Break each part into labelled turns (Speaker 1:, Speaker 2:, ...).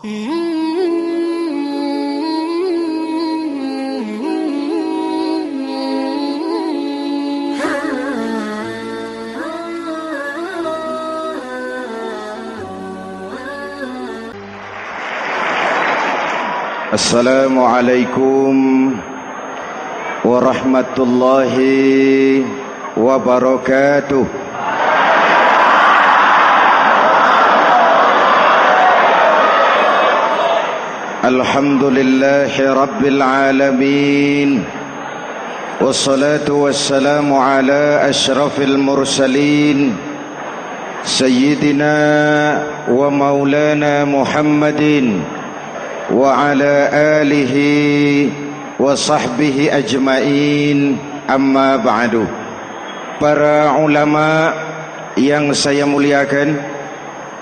Speaker 1: Assalamualaikum warahmatullahi wabarakatuh. Alhamdulillahi rabbil alamin. Wassalatu wassalamu ala asyrafil mursalin Sayyidina wa maulana Muhammadin wa ala alihi wa sahbihi ajmain, amma ba'du. Para ulama yang saya muliakan,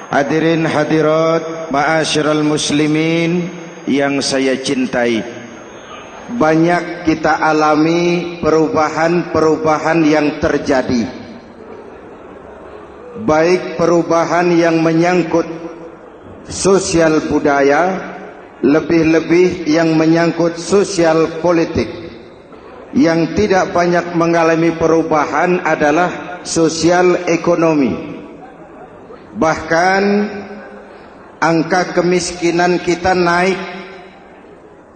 Speaker 1: hadirin hadirat ma'asyiral muslimin yang saya cintai, banyak kita alami perubahan-perubahan yang terjadi, baik perubahan yang menyangkut sosial budaya, lebih-lebih yang menyangkut sosial politik. Yang tidak banyak mengalami perubahan adalah sosial ekonomi. Bahkan angka kemiskinan kita naik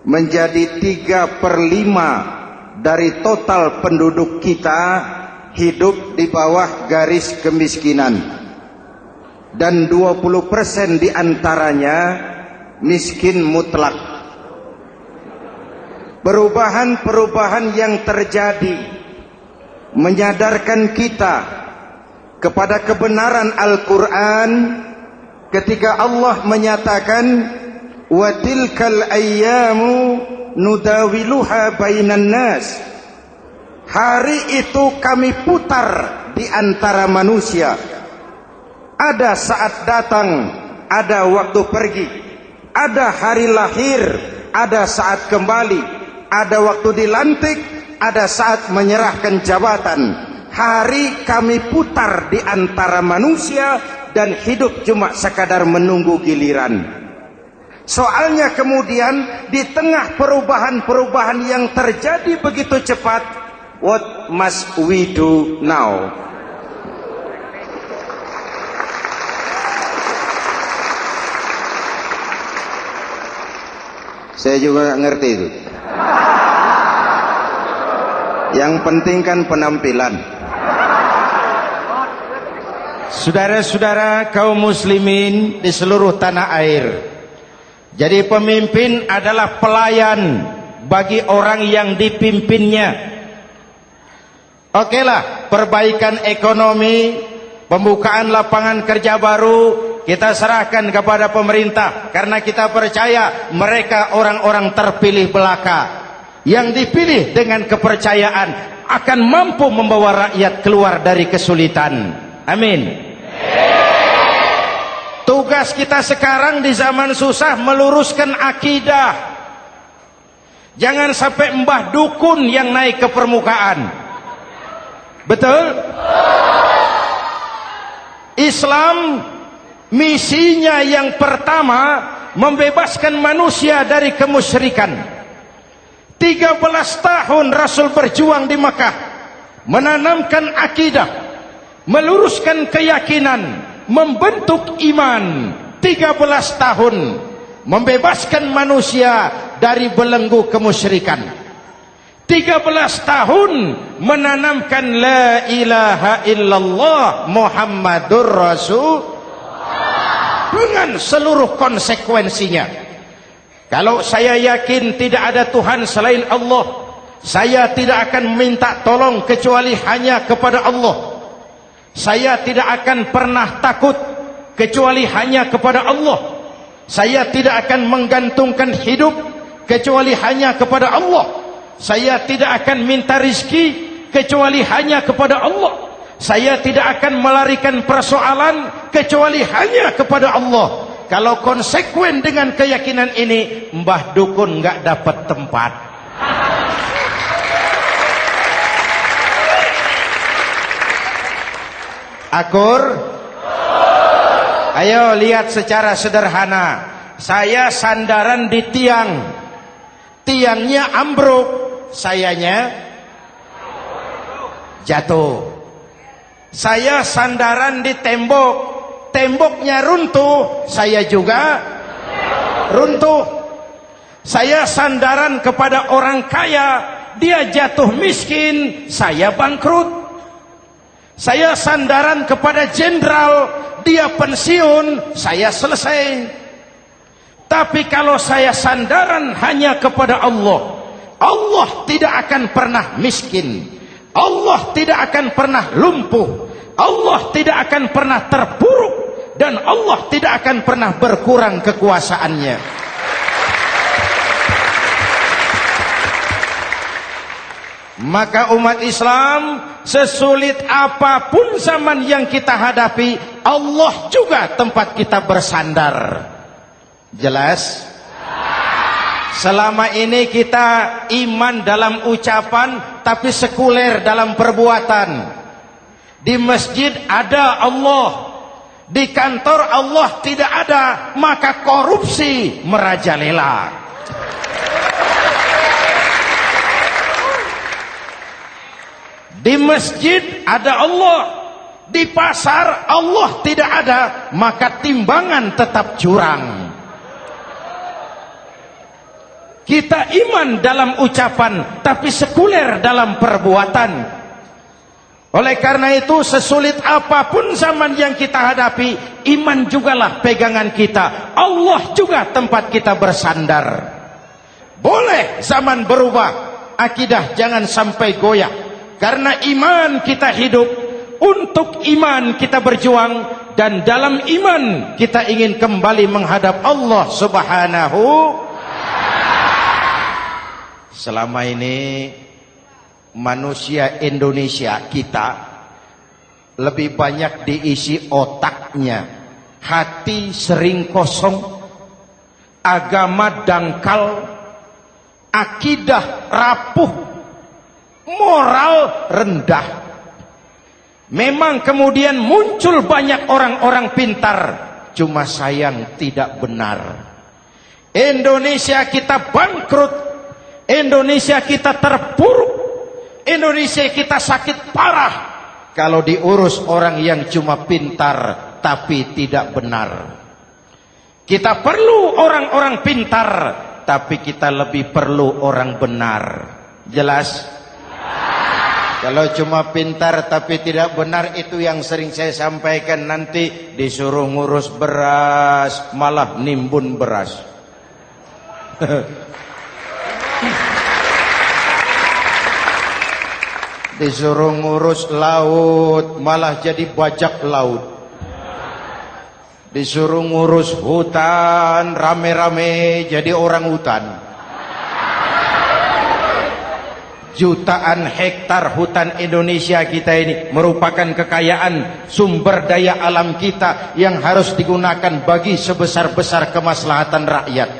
Speaker 1: menjadi 3/5 dari total penduduk kita hidup di bawah garis kemiskinan, dan 20% diantaranya miskin mutlak. Perubahan-perubahan yang terjadi menyadarkan kita kepada kebenaran Al-Quran ketika Allah menyatakan wa tilkal ayyamu nudawiluha bainan nas. Hari itu kami putar di antara manusia. Ada saat datang, ada waktu pergi. Ada hari lahir, ada saat kembali, ada waktu dilantik, ada saat menyerahkan jabatan. Hari kami putar di antara manusia dan hidup cuma sekadar menunggu giliran. Soalnya kemudian di tengah perubahan-perubahan yang terjadi begitu cepat, what must we do now? Saya juga nggak ngerti itu. Yang penting kan penampilan. Saudara-saudara kaum muslimin di seluruh tanah air, jadi pemimpin adalah pelayan bagi orang yang dipimpinnya. Okelah, perbaikan ekonomi, pembukaan lapangan kerja baru kita serahkan kepada pemerintah, karena kita percaya mereka orang-orang terpilih belaka yang dipilih dengan kepercayaan akan mampu membawa rakyat keluar dari kesulitan. Amin. Tugas kita sekarang di zaman susah meluruskan akidah. Jangan sampai mbah dukun yang naik ke permukaan. Betul? Islam misinya yang pertama membebaskan manusia dari kemusyrikan. 13 tahun Rasul berjuang di Mekah, menanamkan akidah, meluruskan keyakinan, membentuk iman. 13 tahun membebaskan manusia dari belenggu kemusyrikan. 13 tahun menanamkan la ilaha illallah Muhammadur Rasul dengan seluruh konsekuensinya. Kalau saya yakin tidak ada Tuhan selain Allah, saya tidak akan minta tolong kecuali hanya kepada Allah. Saya tidak akan pernah takut kecuali hanya kepada Allah. Saya tidak akan menggantungkan hidup kecuali hanya kepada Allah. Saya tidak akan minta rizki kecuali hanya kepada Allah. Saya tidak akan melarikan persoalan kecuali hanya kepada Allah. Kalau konsekuen dengan keyakinan ini, mbah dukun nggak dapat tempat. Akur? Ayo lihat secara sederhana. saya sandaran di tiang, tiangnya ambruk, sayanya jatuh. Saya sandaran di tembok, temboknya runtuh, saya juga runtuh. Saya sandaran kepada orang kaya, dia jatuh miskin, saya bangkrut. Saya sandaran kepada jenderal, dia pensiun, saya selesai. Tapi kalau saya sandaran hanya kepada Allah, Allah tidak akan pernah miskin, Allah tidak akan pernah lumpuh, Allah tidak akan pernah terpuruk, dan Allah tidak akan pernah berkurang kekuasaannya. Maka umat Islam, sesulit apapun zaman yang kita hadapi, Allah juga tempat kita bersandar. Jelas? Selama ini kita iman dalam ucapan, tapi sekuler dalam perbuatan. Di masjid ada Allah, di kantor Allah tidak ada, maka korupsi merajalela. Di masjid ada Allah, di pasar Allah tidak ada, maka timbangan tetap curang. Kita iman dalam ucapan, tapi sekuler dalam perbuatan. Oleh karena itu, sesulit apapun zaman yang kita hadapi, iman jugalah pegangan kita, Allah juga tempat kita bersandar. Boleh zaman berubah, akidah jangan sampai goyah. Karena iman kita hidup, untuk iman kita berjuang, dan dalam iman kita ingin kembali menghadap Allah Subhanahu. Selama ini manusia Indonesia kita lebih banyak diisi otaknya, hati sering kosong, agama dangkal, akidah rapuh, moral rendah. Memang kemudian muncul banyak orang-orang pintar, cuma sayang tidak benar. Indonesia kita bangkrut, Indonesia kita terpuruk, Indonesia kita sakit parah kalau diurus orang yang cuma pintar tapi tidak benar. Kita perlu orang-orang pintar, tapi kita lebih perlu orang benar. Jelas? Kalau cuma pintar tapi tidak benar, itu yang sering saya sampaikan, nanti disuruh ngurus beras malah nimbun beras. Disuruh ngurus laut malah jadi bajak laut. Disuruh ngurus hutan rame-rame jadi orang hutan. Jutaan hektar hutan Indonesia kita ini merupakan kekayaan sumber daya alam kita yang harus digunakan bagi sebesar-besar kemaslahatan rakyat.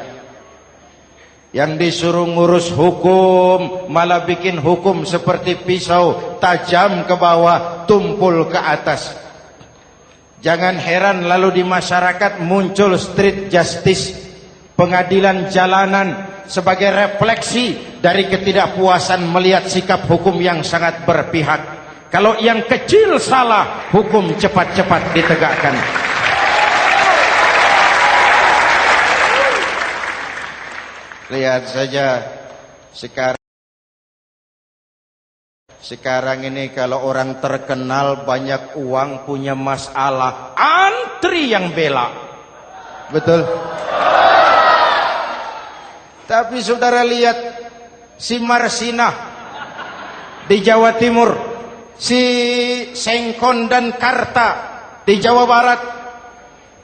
Speaker 1: Yang disuruh ngurus hukum malah bikin hukum seperti pisau, tajam ke bawah, tumpul ke atas. Jangan heran lalu di masyarakat muncul street justice, pengadilan jalanan, sebagai refleksi dari ketidakpuasan melihat sikap hukum yang sangat berpihak. Kalau yang kecil salah, hukum cepat-cepat ditegakkan. Lihat saja sekarang ini, kalau orang terkenal banyak uang punya masalah, antri yang bela. Betul? Tapi saudara lihat si Marsinah di Jawa Timur, si Sengkon dan Karta di Jawa Barat,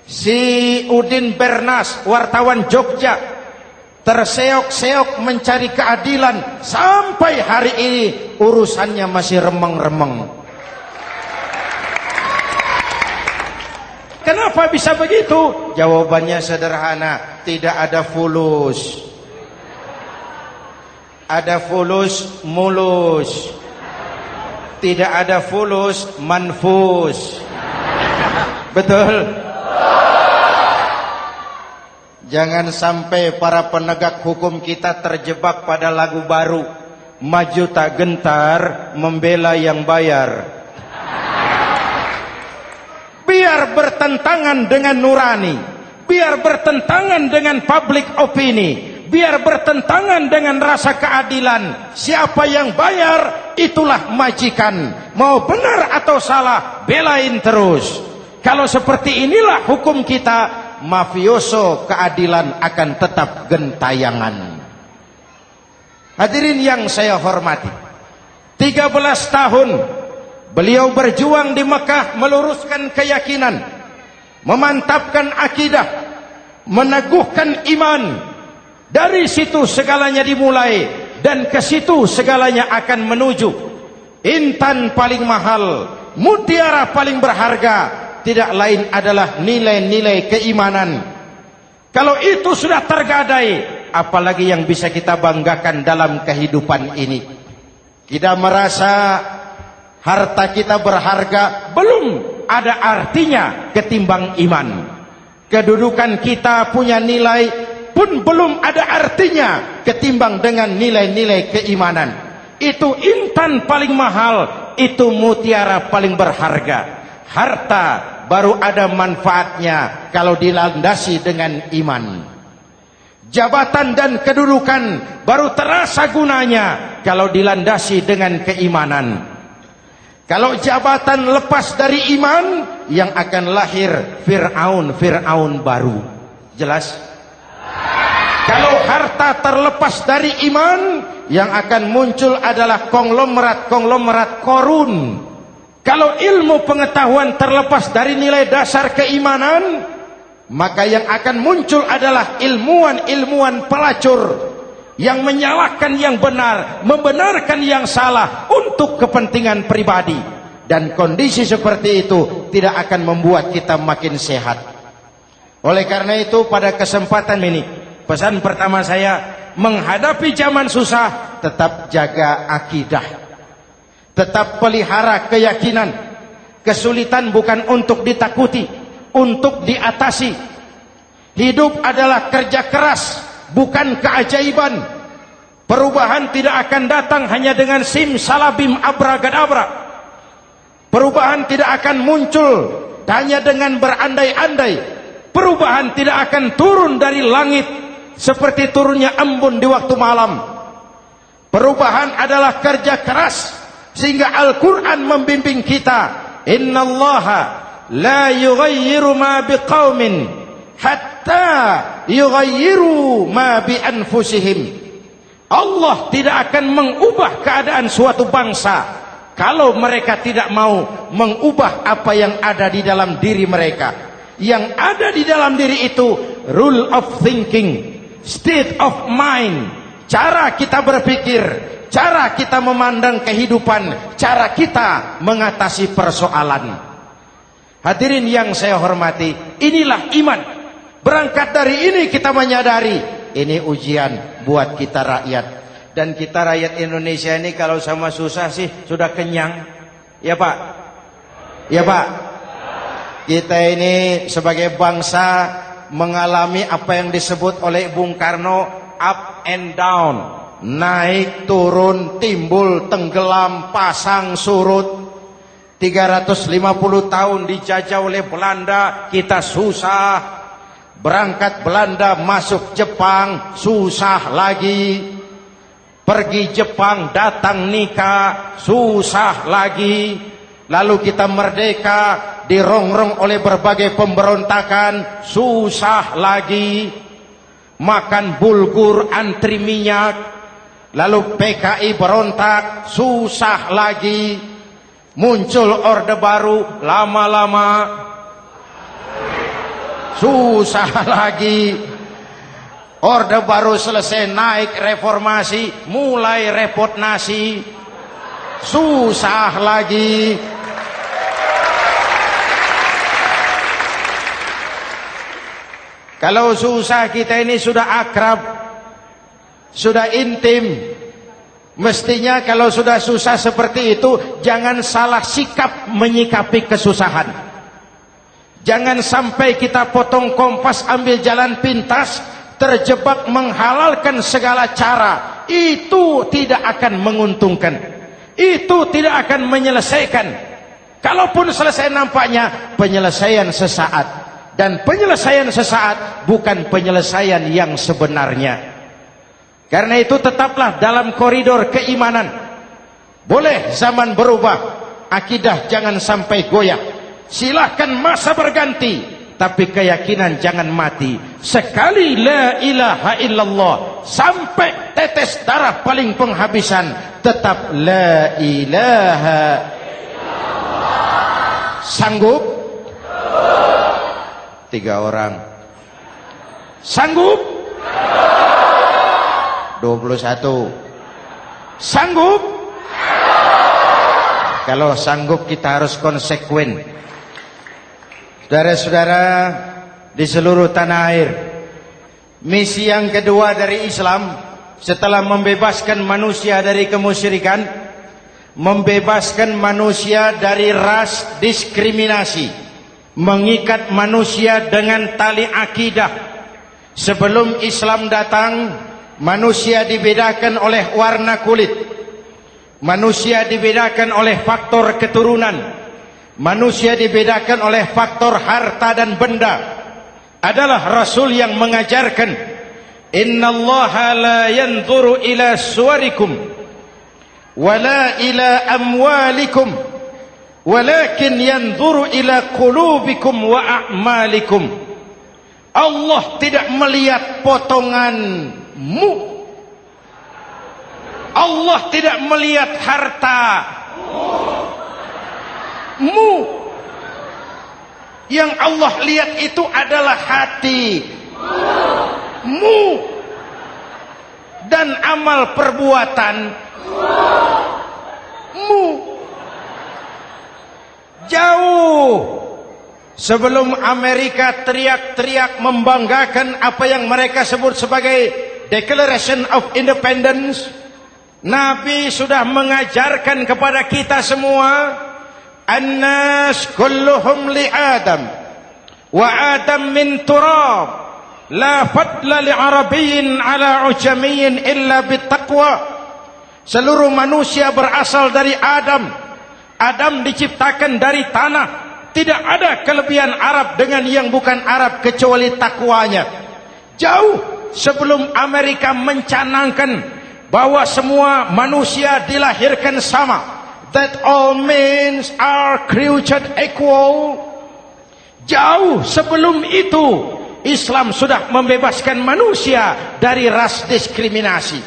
Speaker 1: si Udin Bernas wartawan Jogja, terseok-seok mencari keadilan, sampai hari ini urusannya masih remeng-remeng. Kenapa bisa begitu? Jawabannya sederhana, tidak ada fulus. Ada fulus mulus, tidak ada fulus manfus. Betul? Jangan sampai para penegak hukum kita terjebak pada lagu baru, maju tak gentar, membela yang bayar. Biar bertentangan dengan nurani, biar bertentangan dengan public opini, biar bertentangan dengan rasa keadilan. Siapa yang bayar, itulah majikan. Mau benar atau salah, belain terus. Kalau seperti inilah hukum kita, mafioso keadilan akan tetap gentayangan. Hadirin yang saya hormati, 13 tahun beliau berjuang di Mekah, meluruskan keyakinan, memantapkan akidah, meneguhkan iman. Dari situ segalanya dimulai, dan ke situ segalanya akan menuju. Intan paling mahal, mutiara paling berharga, tidak lain adalah nilai-nilai keimanan. Kalau itu sudah tergadai, apalagi yang bisa kita banggakan dalam kehidupan ini? Kita merasa harta kita berharga, belum ada artinya ketimbang iman. Kedudukan kita punya nilai pun belum ada artinya ketimbang dengan nilai-nilai keimanan. Itu intan paling mahal, itu mutiara paling berharga. Harta baru ada manfaatnya kalau dilandasi dengan iman. Jabatan dan kedudukan baru terasa gunanya kalau dilandasi dengan keimanan. Kalau jabatan lepas dari iman, yang akan lahir Fir'aun baru. Jelas? Kalau harta terlepas dari iman, yang akan muncul adalah konglomerat Korun. Kalau ilmu pengetahuan terlepas dari nilai dasar keimanan, maka yang akan muncul adalah ilmuwan pelacur yang menyalahkan yang benar, membenarkan yang salah untuk kepentingan pribadi. Dan kondisi seperti itu tidak akan membuat kita makin sehat. Oleh karena itu, pada kesempatan ini, pesan pertama saya, menghadapi zaman susah, tetap jaga akidah. Tetap pelihara keyakinan. Kesulitan bukan untuk ditakuti, untuk diatasi. Hidup adalah kerja keras, bukan keajaiban. Perubahan tidak akan datang hanya dengan simsalabim abragadabra. Perubahan tidak akan muncul hanya dengan berandai-andai. Perubahan tidak akan turun dari langit seperti turunnya embun di waktu malam. Perubahan adalah kerja keras. Sehingga Al-Quran membimbing kita, innallaha la yughayyiru ma biqaumin hatta yughayyiru ma bi anfusihim. Allah tidak akan mengubah keadaan suatu bangsa kalau mereka tidak mau mengubah apa yang ada di dalam diri mereka. Yang ada di dalam diri itu rule of thinking, state of mind, cara kita berpikir, cara kita memandang kehidupan, cara kita mengatasi persoalan. Hadirin yang saya hormati, inilah iman. Berangkat dari ini kita menyadari, ini ujian buat kita rakyat. Dan kita rakyat Indonesia ini kalau sama susah sih sudah kenyang. Ya Pak? Ya Pak? Kita ini sebagai bangsa mengalami apa yang disebut oleh Bung Karno up and down. Naik, turun, timbul, tenggelam, pasang, surut. 350 tahun dijajah oleh Belanda, kita susah. Berangkat Belanda, masuk Jepang, susah lagi. Pergi Jepang, datang nikah, susah lagi. Lalu kita merdeka, dirongrong oleh berbagai pemberontakan, susah lagi. Makan bulgur, antri minyak. Lalu PKI berontak, susah lagi. Muncul orde baru, lama-lama susah lagi. Orde baru selesai, naik reformasi, mulai repot nasi, susah lagi. Kalau susah kita ini sudah akrab, sudah intim. Mestinya kalau sudah susah seperti itu, jangan salah sikap menyikapi kesusahan. Jangan sampai kita potong kompas, ambil jalan pintas, terjebak menghalalkan segala cara. Itu tidak akan menguntungkan, itu tidak akan menyelesaikan. Kalaupun selesai, nampaknya penyelesaian sesaat, dan penyelesaian sesaat bukan penyelesaian yang sebenarnya. Karena itu tetaplah dalam koridor keimanan. Boleh zaman berubah, akidah jangan sampai goyah. Silahkan masa berganti, tapi keyakinan jangan mati. Sekali la ilaha illallah, sampai tetes darah paling penghabisan, tetap la ilaha illallah. Sanggup? 3 orang. Sanggup? 21. Sanggup? Kalau sanggup kita harus konsekuen. Saudara-saudara di seluruh tanah air, misi yang kedua dari Islam setelah membebaskan manusia dari kemusyrikan, membebaskan manusia dari ras diskriminasi, mengikat manusia dengan tali akidah. Sebelum Islam datang, manusia dibedakan oleh warna kulit, manusia dibedakan oleh faktor keturunan, manusia dibedakan oleh faktor harta dan benda. Adalah Rasul yang mengajarkan, innallaha la yanzuru ila suwarikum wala ila amwalikum walakin yanzuru ila qulubikum wa a'malikum. Allah tidak melihat potonganmu, Allah tidak melihat hartamu. Yang Allah lihat itu adalah hatimu dan amal perbuatanmu. Jauh sebelum Amerika teriak-teriak membanggakan apa yang mereka sebut sebagai Declaration of Independence, Nabi sudah mengajarkan kepada kita semua, An-nas kulluhum li Adam wa Adam min turab, la fadla li Arabiyyin ala ujamiyyin illa bittaqwa. Seluruh manusia berasal dari Adam. Adam diciptakan dari tanah. Tidak ada kelebihan Arab dengan yang bukan Arab kecuali takwanya. Jauh sebelum Amerika mencanangkan bahwa semua manusia dilahirkan sama, that all men are created equal. Jauh sebelum itu Islam sudah membebaskan manusia dari ras diskriminasi.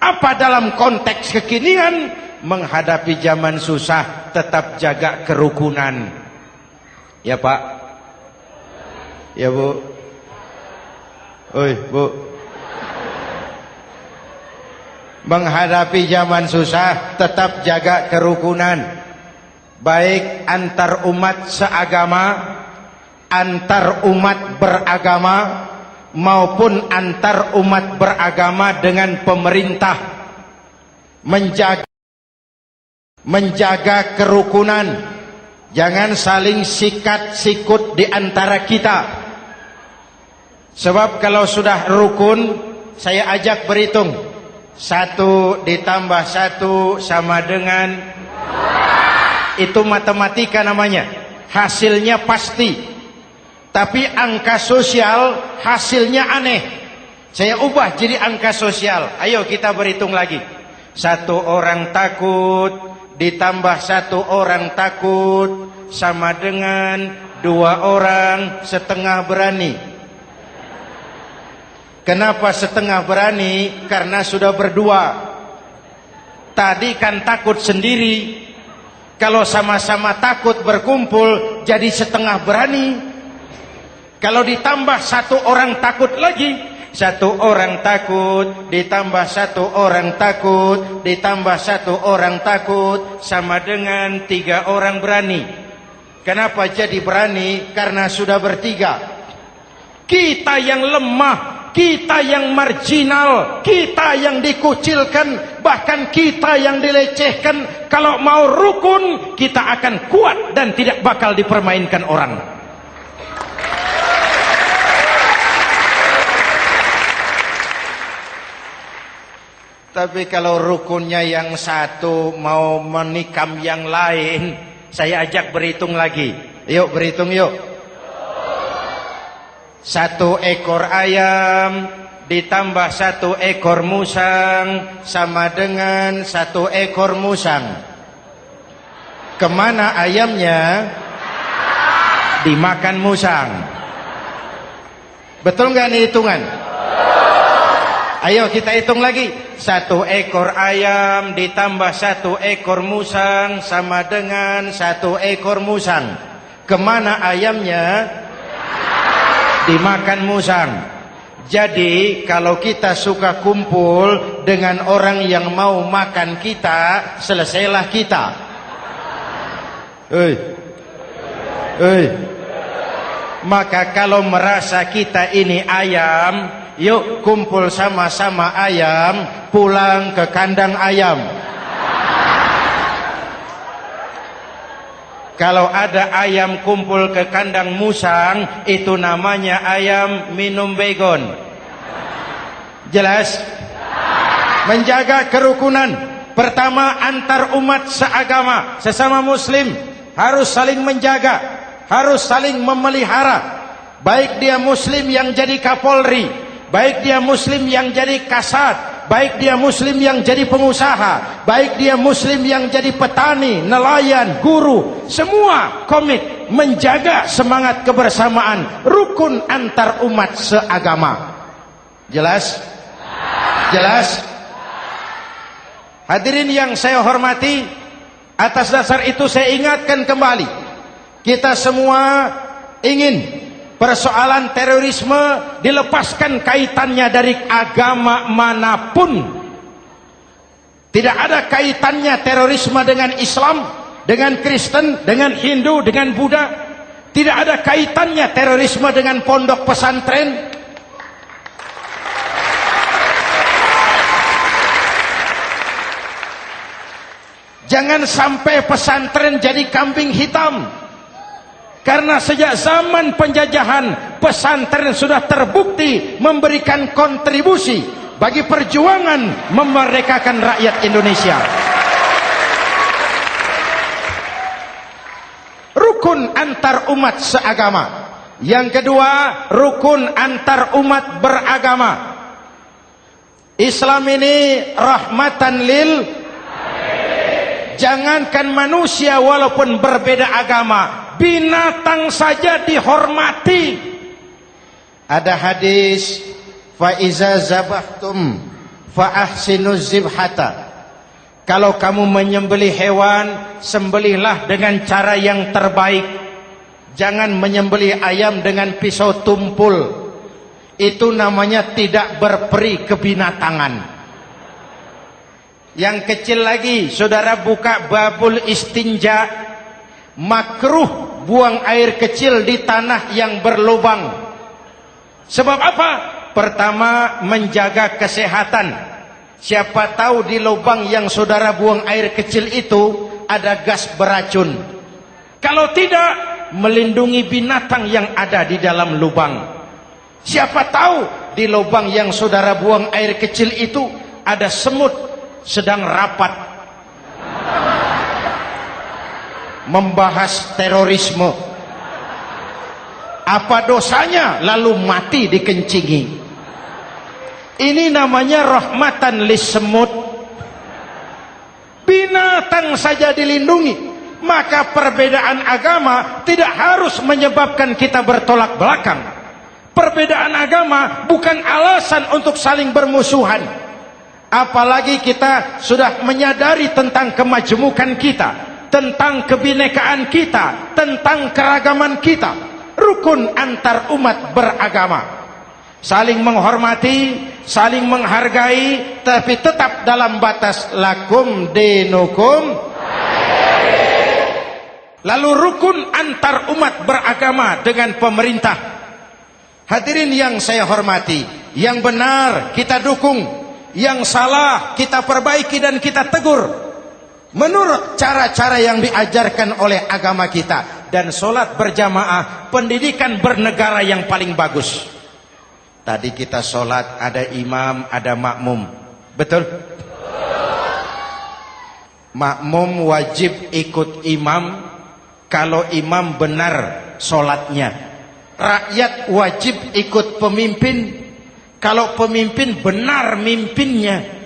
Speaker 1: Apa dalam konteks kekinian? Menghadapi zaman susah, tetap jaga kerukunan. Ya Pak, ya Bu, oi Bu. Menghadapi zaman susah, tetap jaga kerukunan, baik antar umat seagama, antar umat beragama, maupun antar umat beragama dengan pemerintah. Menjaga kerukunan. Jangan saling sikat sikut di antara kita. Sebab kalau sudah rukun, saya ajak berhitung. 1 ditambah 1 sama dengan, itu matematika namanya. Hasilnya pasti. Tapi angka sosial hasilnya aneh. Saya ubah jadi angka sosial. Ayo kita berhitung lagi. 1 orang takut ditambah 1 orang takut sama dengan 2 orang setengah berani. Kenapa setengah berani? Karena sudah berdua. Tadi kan takut sendiri. Kalau sama-sama takut berkumpul jadi setengah berani. Kalau ditambah 1 orang takut lagi, 1 orang takut ditambah 1 orang takut ditambah 1 orang takut sama dengan 3 orang berani. Kenapa jadi berani? Karena sudah bertiga. Kita yang lemah, kita yang marginal, kita yang dikucilkan, bahkan kita yang dilecehkan, kalau mau rukun kita akan kuat dan tidak bakal dipermainkan orang. Tapi kalau rukunnya yang satu mau menikam yang lain, saya ajak berhitung lagi. Yuk berhitung yuk. 1 ekor ayam ditambah 1 ekor musang sama dengan 1 ekor musang. Kemana ayamnya? Dimakan musang. Betul nggak nih hitungan? Ayo kita hitung lagi. 1 ekor ayam ditambah 1 ekor musang sama dengan 1 ekor musang. Kemana ayamnya? Dimakan musang. Jadi kalau kita suka kumpul dengan orang yang mau makan kita, selesailah kita. Maka kalau merasa kita ini ayam, yuk kumpul sama-sama ayam, pulang ke kandang ayam. Kalau ada ayam kumpul ke kandang musang, itu namanya ayam minum baygon. Jelas? Menjaga kerukunan. Pertama, antar umat seagama, sesama muslim harus saling menjaga, harus saling memelihara. Baik dia muslim yang jadi kapolri, baik dia muslim yang jadi kasat, baik dia muslim yang jadi pengusaha, baik dia muslim yang jadi petani, nelayan, guru, semua komit menjaga semangat kebersamaan, rukun antar umat seagama. Jelas? Jelas? Hadirin yang saya hormati, atas dasar itu saya ingatkan kembali, kita semua ingin persoalan terorisme dilepaskan kaitannya dari agama manapun. Tidak ada kaitannya terorisme dengan Islam, dengan Kristen, dengan Hindu, dengan Buddha. Tidak ada kaitannya terorisme dengan pondok pesantren. Jangan sampai pesantren jadi kambing hitam. Karena sejak zaman penjajahan, pesantren sudah terbukti memberikan kontribusi bagi perjuangan memerdekakan rakyat Indonesia. Rukun antar umat seagama. Yang kedua, rukun antar umat beragama. Islam ini rahmatan lil. Jangankan manusia walaupun berbeda agama, binatang saja dihormati. Ada hadis, fa iza zabahtum fa ahsinuz zibhata. Kalau kamu menyembelih hewan, sembelihlah dengan cara yang terbaik. Jangan menyembelih ayam dengan pisau tumpul. Itu namanya tidak berperi kebinatangan. Yang kecil lagi, saudara buka babul istinja, makruh buang air kecil di tanah yang berlubang. Sebab apa? Pertama, menjaga kesehatan. Siapa tahu di lubang yang saudara buang air kecil itu ada gas beracun. Kalau tidak, melindungi binatang yang ada di dalam lubang. Siapa tahu di lubang yang saudara buang air kecil itu ada semut sedang rapat membahas terorisme. Apa dosanya lalu mati dikencingi? Ini namanya rahmatan lis semut. Binatang saja dilindungi. Maka perbedaan agama tidak harus menyebabkan kita bertolak belakang. Perbedaan agama bukan alasan untuk saling bermusuhan. Apalagi kita sudah menyadari tentang kemajemukan kita, tentang kebinekaan kita, tentang keragaman kita. Rukun antar umat beragama. Saling menghormati, saling menghargai, tapi tetap dalam batas lakum dinukum. Lalu rukun antar umat beragama dengan pemerintah. Hadirin yang saya hormati, yang benar kita dukung, yang salah kita perbaiki dan kita tegur menurut cara-cara yang diajarkan oleh agama kita. Dan sholat berjamaah, pendidikan bernegara yang paling bagus. Tadi kita sholat ada imam, ada makmum, betul? makmum wajib ikut imam kalau imam benar sholatnya. Rakyat wajib ikut pemimpin kalau pemimpin benar mimpinnya.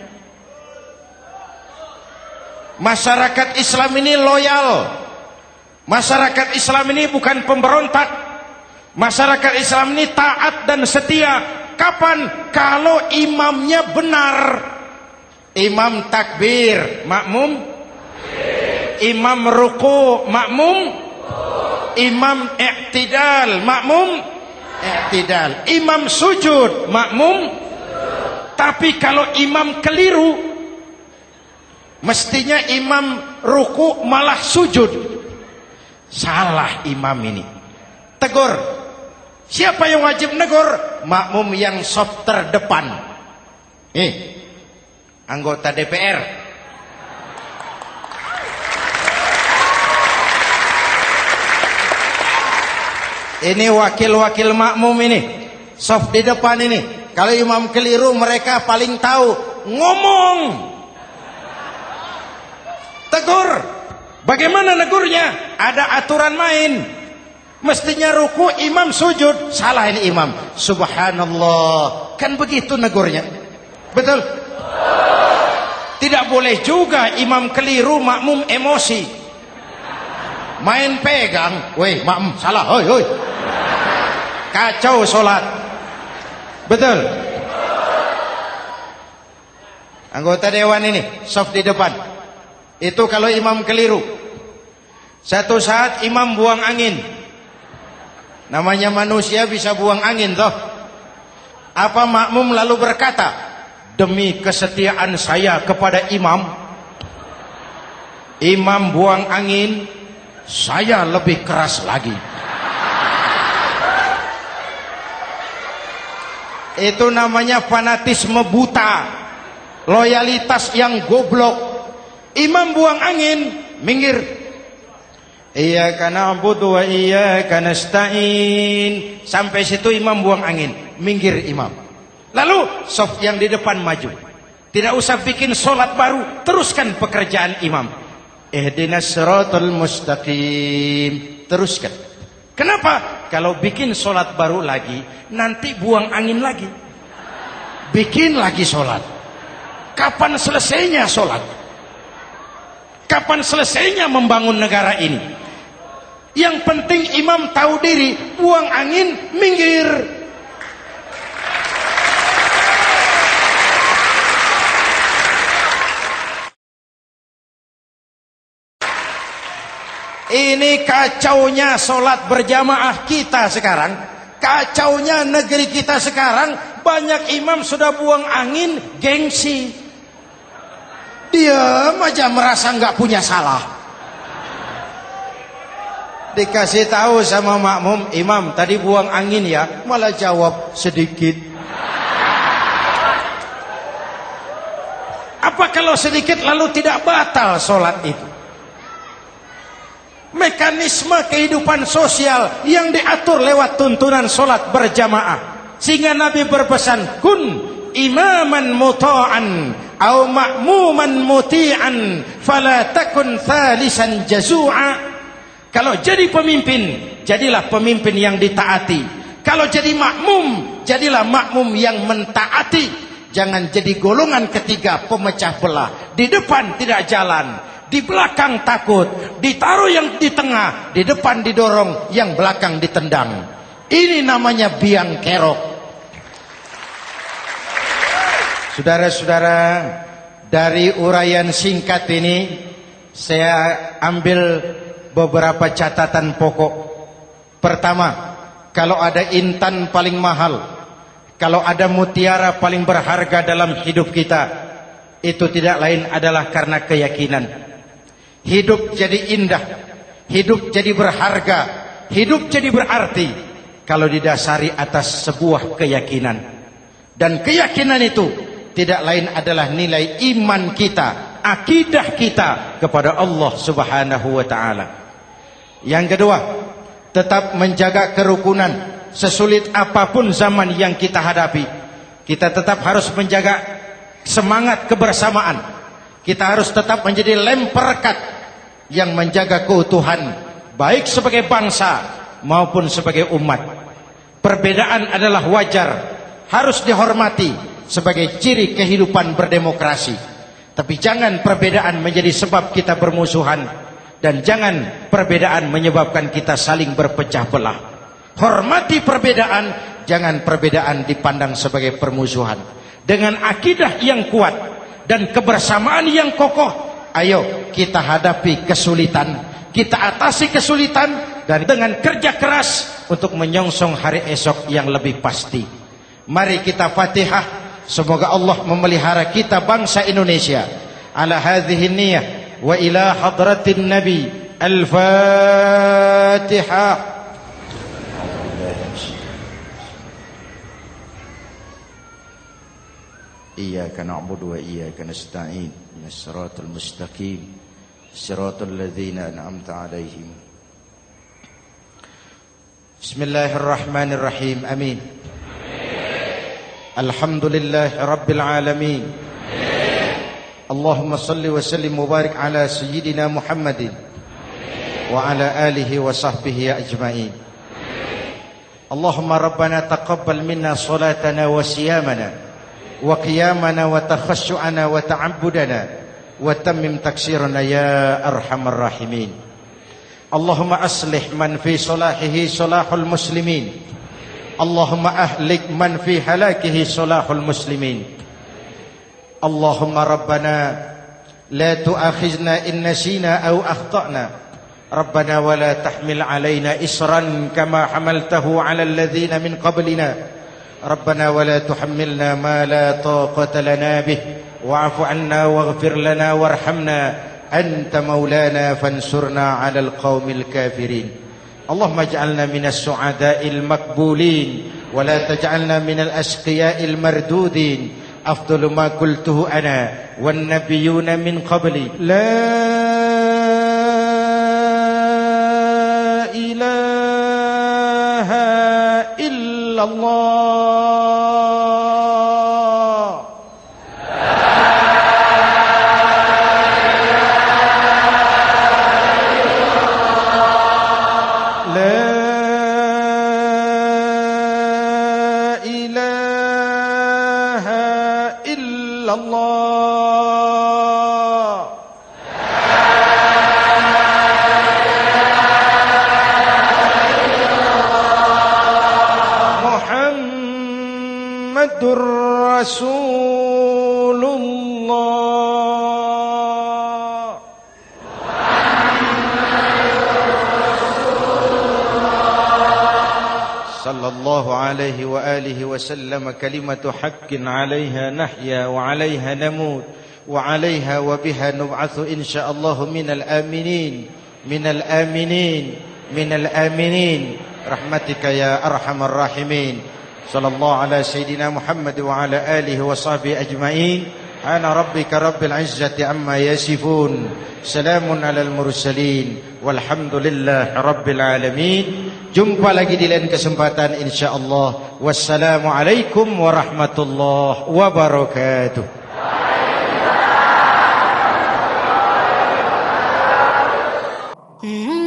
Speaker 1: Masyarakat Islam ini loyal. Masyarakat Islam ini bukan pemberontak. Masyarakat Islam ini taat dan setia. Kapan? Kalau imamnya benar. Imam takbir, makmum. Imam ruku, makmum. Imam i'tidal, makmum. I'tidal. Imam sujud, makmum. Tapi kalau imam keliru, mestinya imam ruku malah sujud. Salah imam ini. Tegur. Siapa yang wajib negur? Makmum yang saf terdepan. Anggota DPR. Ini wakil-wakil makmum ini. Saf di depan ini. Kalau imam keliru mereka paling tahu. Ngomong. Tegur. Bagaimana negurnya? Ada aturan main. Mestinya ruku imam sujud. Salah ini imam. Subhanallah. Kan begitu negurnya. Betul? Tidak boleh juga imam keliru makmum emosi. Main pegang. Weh makmum salah. Hoi hoi. Kacau sholat. Betul? Anggota dewan ini saf di depan. Itu kalau imam keliru. Satu saat imam buang angin. Namanya manusia bisa buang angin toh. Apa makmum lalu berkata, demi kesetiaan saya kepada imam, imam buang angin, saya lebih keras lagi. Itu namanya fanatisme buta, loyalitas yang goblok. Imam buang angin, minggir. Iyyaka na'budu wa iyyaka nasta'in. Sampai situ imam buang angin, minggir imam. Lalu saf yang di depan maju. Tidak usah bikin solat baru, teruskan pekerjaan imam. Ihdinas siratal mustaqim. Teruskan. Kenapa? Kalau bikin solat baru lagi, nanti buang angin lagi. Bikin lagi solat. Kapan selesainya solat? Kapan selesainya membangun negara ini? Yang penting imam tahu diri, buang angin, minggir. Ini kacaunya solat berjamaah kita sekarang. Kacaunya negeri kita sekarang. Banyak imam sudah buang angin, gengsi. Diam aja merasa nggak punya salah. Dikasih tahu sama makmum, imam tadi buang angin ya, malah jawab sedikit. Apa kalau sedikit lalu tidak batal solat itu? Mekanisme kehidupan sosial yang diatur lewat tuntunan solat berjamaah. Sehingga Nabi berpesan, kun imaman muta'an au ma'muman muti'an fala takun thalisan jazu'a. Kalau jadi pemimpin, jadilah pemimpin yang ditaati. Kalau jadi makmum, jadilah makmum yang mentaati. Jangan jadi golongan ketiga pemecah belah. Di depan tidak jalan, di belakang takut, ditaruh yang di tengah, di depan didorong, yang belakang ditendang. Ini namanya biang kerok. Saudara-saudara, dari uraian singkat ini saya ambil beberapa catatan pokok. Pertama, kalau ada intan paling mahal, kalau ada mutiara paling berharga dalam hidup kita, itu tidak lain adalah karena keyakinan. Hidup jadi indah, hidup jadi berharga, hidup jadi berarti kalau didasari atas sebuah keyakinan. Dan keyakinan itu tidak lain adalah nilai iman kita, akidah kita kepada Allah Subhanahu wa ta'ala. Yang kedua, tetap menjaga kerukunan. Sesulit apapun zaman yang kita hadapi, kita tetap harus menjaga semangat kebersamaan. Kita harus tetap menjadi lem perekat yang menjaga keutuhan, baik sebagai bangsa maupun sebagai umat. Perbedaan adalah wajar, harus dihormati sebagai ciri kehidupan berdemokrasi. Tapi jangan perbedaan menjadi sebab kita bermusuhan, dan jangan perbedaan menyebabkan kita saling berpecah belah. Hormati perbedaan, jangan perbedaan dipandang sebagai permusuhan. Dengan akidah yang kuat dan kebersamaan yang kokoh, ayo kita hadapi kesulitan, kita atasi kesulitan, dan dengan kerja keras untuk menyongsong hari esok yang lebih pasti. Mari kita Fatihah, semoga Allah memelihara kita bangsa Indonesia. Ala hadhihi niyah wa ila hadratin Nabi. Al-Fatihah. Iyyaka na'budu wa iyyaka nasta'in. Ihdinas siratal mustaqim. Siratal ladzina an'amta 'alaihim. Bismillahirrahmanirrahim. Amin. Alhamdulillahi rabbil alamin. Allahumma salli wa sallim mubarak ala sayyidina Muhammadin wa ala alihi wa sahbihi ajma'in. Allahumma rabbana taqabbal minna salatana wa siyamana wa qiyamana wa takhashu'ana wa ta'abbudana wa tammim taksirana ya arhamar rahimin. Allahumma aslih man fi salahihi salahul muslimin. Allahumma ahlik man fi halakihi salahul muslimin. Allahumma rabbana la tu'akhizna in nasina aw akhtana. Rabbana wa la tahmil alaina isran kama hamaltahu ala alladhina min qablina. ربنا ولا تحملنا ما لا طاقة لنا به واعف عنا واغفر لنا وارحمنا أنت مولانا فانصرنا على القوم الكافرين. اللهم اجعلنا من السعداء المقبولين ولا تجعلنا من الأشقياء المردودين. أفضل ما قلته أنا والنبيون من قبلي لا إله إلا الله. Rasulullah. Sallallahu alaihi wa alihi wa sallam. Kalimatu haqqin 'alaiha nahya wa 'alaiha namut wa 'alaiha wa biha nub'atsu insyaallah minal aminin minal aminin minal aminin rahmatika ya arhamar rahimin. Sallallahu ala sayyidina Muhammad wa ala alihi wa sahbihi ajma'in. Ana rabbika rabbil izzati amma yasifun. Salamun alal mursalin. Walhamdulillahi rabbil alamin. Jumpa lagi di lain kesempatan insyaallah. Wassalamualaikum warahmatullahi wabarakatuh.
Speaker 2: Mm-hmm.